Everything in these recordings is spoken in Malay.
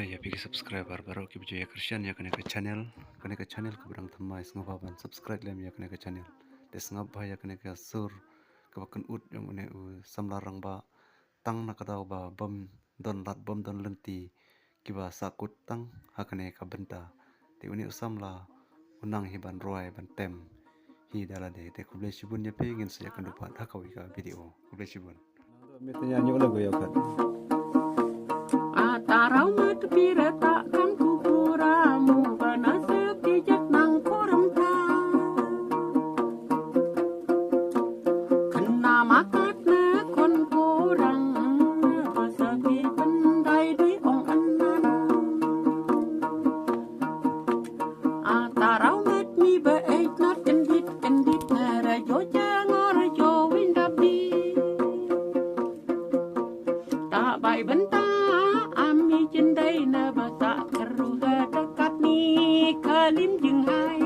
Ura ya bagi subscriber baru ki bijo ya Christian ya kene ke channel ke berang thamai ngapa ban subscribe lem ya kene ke channel des ngapa ya kene ke sur ke bakan ut yang une samlarang ba tang na kadau ba bom don lat bom don lenti ki ba sakut tang ha kene ka benta te uni usam la unang hi ban roai ban tem hi dala de te kuble shibun ya pe ngin saya kan dupa hakawi ka video kuble shibun Mitanya nyo lagu ya kan. Atarau matupira takkan kukuramu Banasep dijak nang kurang ta Kena makat na kon kurang Pasabi pandai di ong anan Atarau mat mi baik not kendit na rajo jangan rajo windapi Tak baik bentang ami jendai na bata keruga dekat ni kalim jeng hai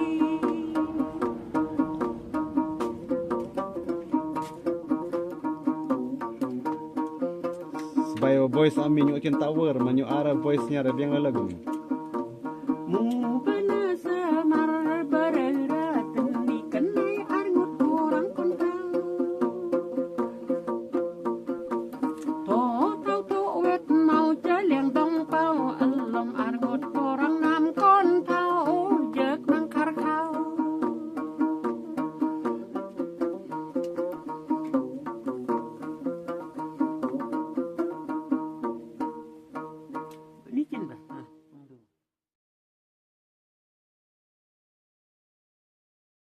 Bayo voice ami nyo kin tower manyo ara voice nya rabiang lagu. mu